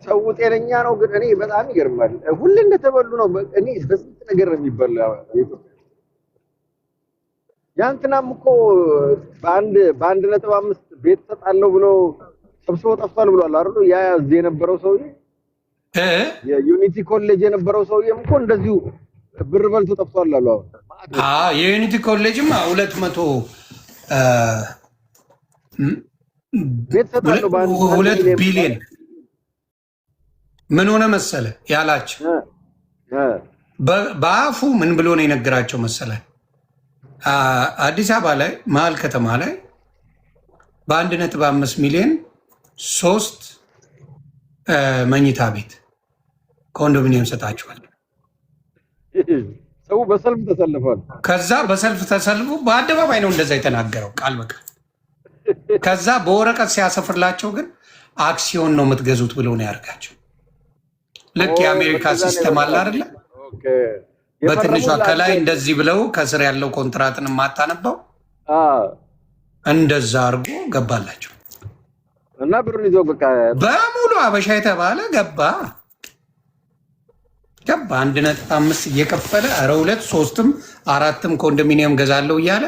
C: ሰው ጤነኛ ነው ግን እኔ በጣም ይገርማል። ሁሌ እንደተበሉ ነው። እኔ በስንት ነገር ነው የሚበላ ኢትዮጵያ ያንተናም እኮ በአንድ ነጥብ 5 ቤት ሰጣለው ብሎ ሰብስቦ ጠፍቷል ብሏል አይደል? ያ እዚህ የነበረው ሰውዬ የዩኒቲ ኮሌጅ የነበረው ሰውዬም እኮ እንደዚሁ ብር በልቶ ጠፍቷል አሉ።
A: አሁን የዩኒቲ ኮሌጅማ 200
C: ቤት ሰጣለው
A: በ2 ቢሊዮን ምን ሆነ መሰለ ያላቸው በአፉ ምን ብሎ ነው የነገራቸው መሰለ? አዲስ አበባ ላይ መሀል ከተማ ላይ በ1.5 ሚሊዮን 3 መኝታ ቤት ኮንዶሚኒየም ሰጣቸዋል።
C: ሰው በሰልፍ ተሰልፏል።
A: ከዛ በሰልፍ ተሰልፎ በአደባባይ ነው እንደዛ የተናገረው ቃል በቃል። ከዛ በወረቀት ሲያሰፍርላቸው ግን አክሲዮን ነው የምትገዙት ብሎ ነው ያደርጋቸው። ልክ የአሜሪካ ሲስተም አለ አይደለ? በትንሿ ከላይ እንደዚህ ብለው ከስር ያለው ኮንትራትን የማታነበው እንደዛ አድርጎ ገባላቸው
C: እና ብሩን ይዞ በቃ
A: በሙሉ አበሻ የተባለ ገባ 1.5 እየከፈለ ኧረ 2 3ም 4ም ኮንዶሚኒየም ገዛለው እያለ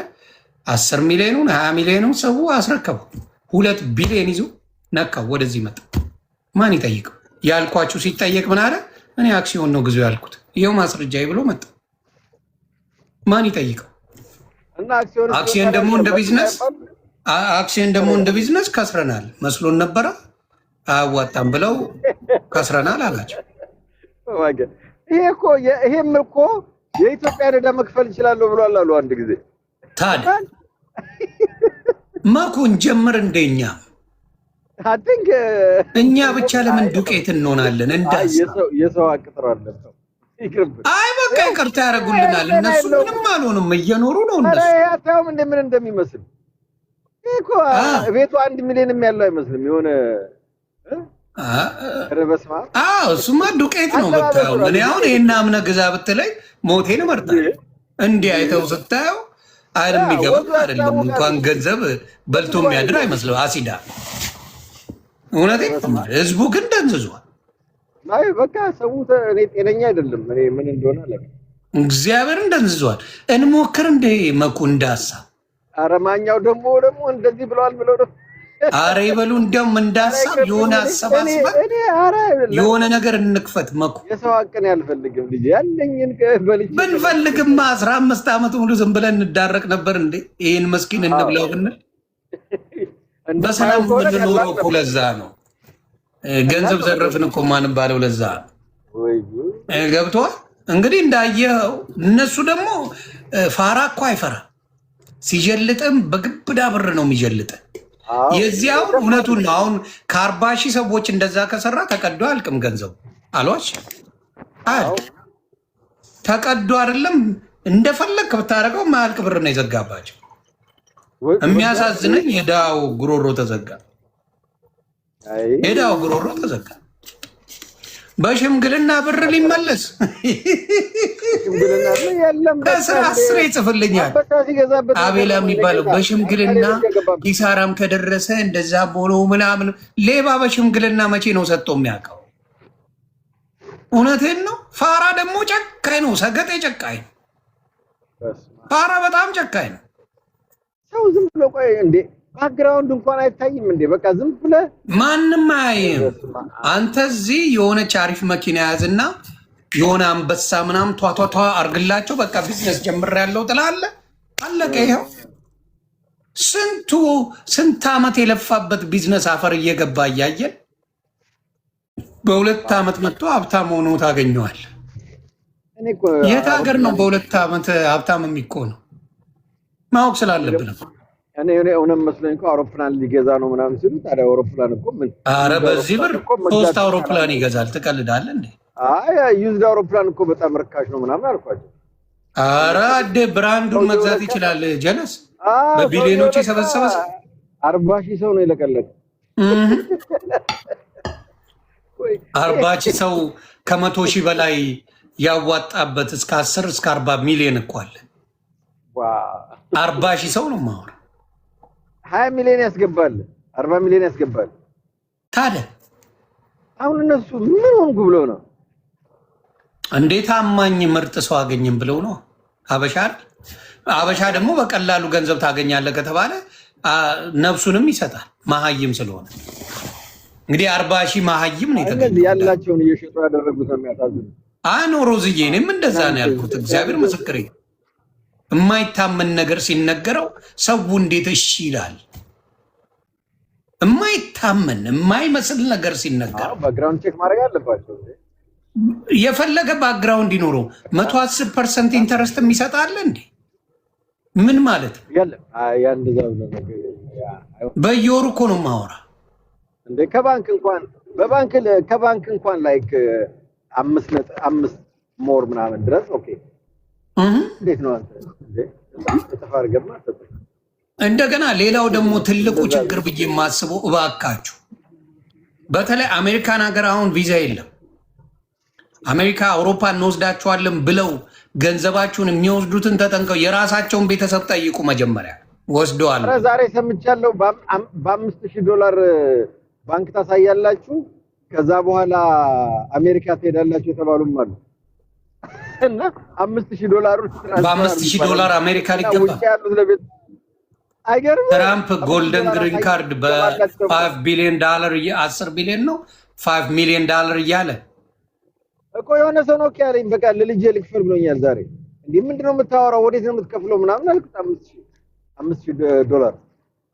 A: 10 ሚሊዮኑን 20 ሚሊዮኑን ሰው አስረከበው። 2 ቢሊዮን ይዞ ነካው። ወደዚህ መጣ። ማን ይጠይቀው? ያልኳችሁ ሲጠየቅ ምን አለ? እኔ አክሲዮን ነው ግዙ ያልኩት ይሄው ማስረጃዬ ብሎ መጣ። ማን ይጠይቀው?
C: እና
A: አክሲዮን ደግሞ እንደ ቢዝነስ ከስረናል መስሎን ነበረ አያዋጣም ብለው ከስረናል አላቸው።
C: ይሄም እኮ የኢትዮጵያ ዕዳ መክፈል ይችላለሁ ብሏል አሉ አንድ ጊዜ።
A: ታዲያ መኩን ጀምር እንደኛ እኛ ብቻ ለምን ዱቄት እንሆናለን?
C: የሰው አቅጥር አለበት።
A: አይ በቃ ይቅርታ ያደርጉልናል። እነሱ ምንም አልሆኑም፣ እየኖሩ ነው። እነሱ
C: ያታውም እንደምን እንደሚመስል እኮ ቤቱ 1 ሚሊዮንም ያለው አይመስልም። የሆነ ረበስማ
A: እሱማ ዱቄት ነው ብታየው። እኔ አሁን ይሄን አምነ ግዛ ብትለኝ ሞቴን እመርጣለሁ። እንዲህ አይተው ስታየው አይደል የሚገባ አይደለም። እንኳን ገንዘብ በልቶ የሚያድር አይመስለው አሲዳ። እውነቴን ህዝቡ ግን ደንዝዟል።
C: አይ በቃ ሰው እኔ ጤነኛ አይደለም። እኔ ምን እንደሆነ አለ
A: እግዚአብሔርን ደንዝዟል። እንሞክር እንደ መኩ እንዳሳ
C: አረማኛው ደግሞ እንደዚህ ብለዋል ብለው ነው።
A: አረ ይበሉ እንደውም እንዳሳብ የሆነ አሰባስበን የሆነ ነገር እንክፈት። መኩ
C: የሰው አቅን ያልፈልግም ልጅ ያለኝን በልጅ
A: ብንፈልግማ 15 ዓመት ሙሉ ዝም ብለን እንዳረቅ ነበር እንዴ? ይሄን መስኪን እንብላው ብንል በሰላም ብንኖረው እኮ ለዛ ነው። ገንዘብ ዘረፍን እኮ ማን ባለው ለዛ ገብቷል። እንግዲህ እንዳየኸው እነሱ ደግሞ ፋራ እኮ አይፈራ። ሲጀልጥም በግብዳ ብር ነው የሚጀልጥ። የዚያው እውነቱን ነው። አሁን ከ40 ሺህ ሰዎች እንደዛ ከሰራ ተቀዶ አልቅም ገንዘቡ አሏች ተቀዶ አይደለም እንደፈለግ ብታደርገው ማያልቅ ብር ነው የዘጋባቸው። የሚያሳዝነኝ የዳው ጉሮሮ ተዘጋ። የዳው ጉሮሮ ተዘጋ። በሽምግልና ብር ሊመለስ ከስራ 10 ይጽፍልኛል አቤላ የሚባለው በሽምግልና ኪሳራም ከደረሰ እንደዛ ቦሎ ምናምን። ሌባ በሽምግልና መቼ ነው ሰጥቶ የሚያውቀው? እውነቴን ነው። ፋራ ደግሞ ጨካኝ ነው። ሰገጤ ጨካኝ ነው። ፋራ በጣም ጨካኝ ነው።
C: ሰው ዝም ብሎ ቆይ እንዴ ባክግራውንድ እንኳን አይታይም እንዴ? በቃ ዝም ብለህ
A: ማንም አያይም። አንተ እዚህ የሆነች አሪፍ መኪና ያዝና የሆነ አንበሳ ምናምን ቷቷቷ አርግላቸው በቃ ቢዝነስ ጀምሬያለሁ ትላለህ። አለቀ። ይኸው ስንት ዓመት የለፋበት ቢዝነስ አፈር እየገባ እያየን በ2 ዓመት መጥቶ ሀብታም ሆኖ ታገኘዋል። የት ሀገር ነው በ2 ዓመት ሀብታም የሚኮነው? ማወቅ ስላለብን
C: እኔ እውነት መስሎኝ እኮ አውሮፕላን ሊገዛ ነው ምናምን ሲሉ፣ ታዲያ አውሮፕላን እኮ ምን
A: ኧረ በዚህ ብር 3 አውሮፕላን ይገዛል። ትቀልዳለህ እንዴ?
C: አይ ዩዝድ አውሮፕላን እኮ በጣም ርካሽ ነው ምናምን አልኳቸው።
A: ኧረ አዴ ብራንዱን መግዛት ይችላል። ጀለስ በቢሊዮኖች የሰበሰበ
C: 40 ሺህ ሰው ነው የለቀለቀ።
A: 40 ሺህ ሰው ከ100 ሺህ በላይ ያዋጣበት እስከ 10 እስከ 40 ሚሊዮን እኮ አለ። 40 ሺህ ሰው ነው የማወራው።
C: 20 ሚሊዮን ያስገባል፣ 40 ሚሊዮን ያስገባል።
A: ታዲያ
C: አሁን እነሱ ምን ሆንኩ ብለው ነው
A: እንዴት አማኝ ምርጥ ሰው አገኘም ብለው ነው። ሀበሻ አበሻ ደግሞ በቀላሉ ገንዘብ ታገኛለህ ከተባለ ነፍሱንም ይሰጣል መሀይም ስለሆነ። እንግዲህ 40 ሺህ መሀይም ነው የተገኘው።
C: ያላቸውን እየሸጡ ያደረጉት ነው የሚያሳዝነው።
A: አኖ ሮዝዬ፣ እኔም እንደዛ ነው ያልኩት። እግዚአብሔር ምስክሬ። የማይታመን ነገር ሲነገረው ሰው እንዴት እሺ ይላል? የማይታመን የማይመስል ነገር ሲነገር
C: ባክግራውንድ ቼክ ማድረግ አለባቸው።
A: የፈለገ ባክግራውንድ ይኖረው 110% ኢንተረስት የሚሰጣል እንዴ? ምን ማለት ነው? በየወሩ እኮ ነው የማወራ
C: እንዴ። ከባንክ እንኳን ላይክ 5.5 ሞር ምናምን ድረስ ኦኬ። እንዴት ነው አንተ ተፋርገማ?
A: እንደገና ሌላው ደግሞ ትልቁ ችግር ብዬ የማስበው እባካችሁ፣ በተለይ አሜሪካን ሀገር አሁን ቪዛ የለም። አሜሪካ አውሮፓ እንወስዳችኋለን ብለው ገንዘባችሁን የሚወስዱትን ተጠንቀው የራሳቸውን ቤተሰብ ጠይቁ። መጀመሪያ ወስደዋል።
C: ዛሬ ሰምቻለሁ $5,000 ባንክ ታሳያላችሁ፣ ከዛ በኋላ አሜሪካ ትሄዳላችሁ የተባሉም አሉ። እና
A: $5,000 አሜሪካ ሊገባ ትራምፕ ጎልደን ግሪን ካርድ $5 ቢሊዮን 10 ቢሊዮን ነው $5 ሚሊዮን እያለ
C: እኮ የሆነ ሰው ነው ያለኝ። በቃ ለልጄ ልክፈል ብሎኛል ዛሬ። እንዴ ምንድነው የምታወራው? ወዴት ነው የምትከፍለው? ምናምን አልኩት። $5,000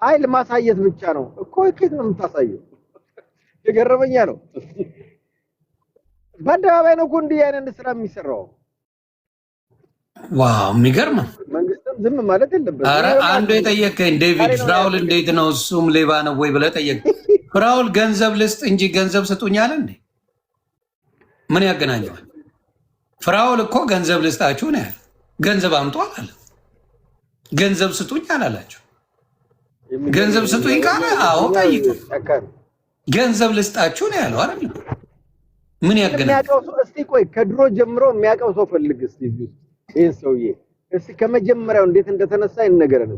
C: አይ ለማሳየት ብቻ ነው እኮ። ከየት ነው የምታሳየው? የገረመኛ ነው። በአደባባይ ነው እኮ እንዲህ አይነት ስራ የሚሰራው።
A: ዋው የሚገርም።
C: መንግስትም ዝም ማለት የለበትም።
A: ኧረ አንዱ የጠየቀኝ ዴቪድ ፍራውል እንዴት ነው እሱም ሌባ ነው ወይ ብለህ ጠየቀኝ። ፍራውል ገንዘብ ልስጥ እንጂ ገንዘብ ስጡኝ አለ እንዴ? ምን ያገናኘዋል? ፍራውል እኮ ገንዘብ ልስጣችሁ ነው ያለ። ገንዘብ አምጡ አላለ። ገንዘብ ስጡኝ አላላቸው። ገንዘብ ስጡኝ ካለ አዎ ጠይቁ። ገንዘብ ልስጣችሁ ነው ያለው አይደል? ምን ያገናኛል?
C: እስቲ ቆይ ከድሮ ጀምሮ የሚያውቀው ሰው ፈልግ እስቲ። ይሄን ሰውዬ እስቲ ከመጀመሪያው እንዴት እንደተነሳ ይነገረን።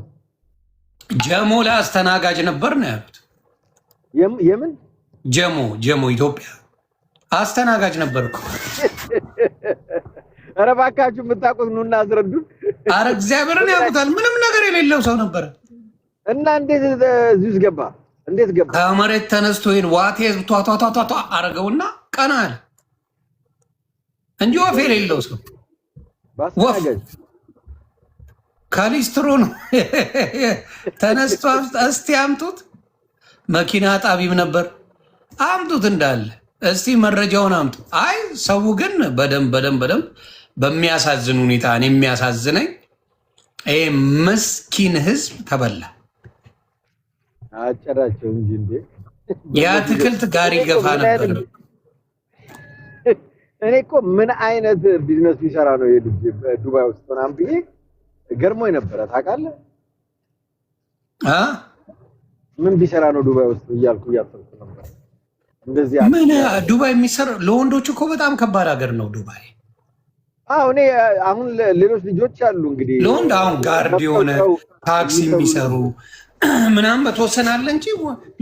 A: ጀሞ ላይ አስተናጋጅ ነበር ነው ያሉት።
C: የምን
A: ጀሞ ኢትዮጵያ አስተናጋጅ ነበር እኮ።
C: ኧረ እባካችሁ የምታውቁት ኑና አስረዱን።
A: ኧረ እግዚአብሔርን ያውቁታል። ምንም ነገር የሌለው ሰው ነበር
C: እና እንዴት እዚህ ውስጥ ገባ? እንዴት ገባ?
A: ከመሬት ተነስቶ ይሄን ዋቴ ቷ አረገውና ቀና አለ እንጂ ወፍ የሌለው ሰው ወፍ ካሊስትሮ ነው ተነስቶ። እስቲ አምጡት። መኪና ጣቢብ ነበር። አምጡት እንዳለ እስቲ መረጃውን አምጡ። አይ ሰው ግን በደንብ በሚያሳዝን ሁኔታ እኔ የሚያሳዝነኝ ይሄ ምስኪን ህዝብ ተበላ።
C: አጨራቸው እንጂ እንዴ
A: የአትክልት ጋሪ ገፋ ነበር።
C: እኔ እኮ ምን አይነት ቢዝነስ ቢሰራ ነው የልጅ ዱባይ ውስጥ ምናምን ብዬ ገርሞኝ ነበረ። ታውቃለህ ምን ቢሰራ ነው ዱባይ ውስጥ እያልኩ እያሰብኩ ነበር። እንደዚህ
A: ምን ዱባይ የሚሰራ ለወንዶች እኮ በጣም ከባድ ሀገር ነው ዱባይ።
C: እኔ አሁን ሌሎች ልጆች አሉ እንግዲህ
A: ለወንድ አሁን ጋርድ የሆነ ታክሲ የሚሰሩ ምናምን በተወሰናለ እንጂ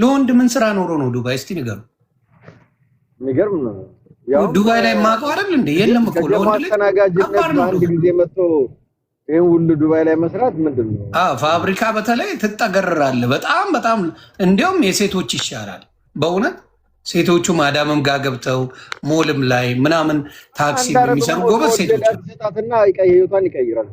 A: ለወንድ ምን ስራ ኖሮ ነው ዱባይ? እስቲ ንገሩ።
C: የሚገርም ነው።
A: ዱባይ ላይ ማውቀው አይደል እንዴ? የለም እኮ ለወንድ
C: ላይ አንድ ጊዜ መጥቶ ይሄን ሁሉ ዱባይ ላይ መስራት ምንድን ነው?
A: ፋብሪካ በተለይ ትጠገርራለህ። በጣም እንዲያውም የሴቶች ይሻላል በእውነት። ሴቶቹ ማዳምም ጋር ገብተው ሞልም ላይ ምናምን ታክሲ የሚሰሩ ጎበዝ ሴቶች
C: ይቀይራል።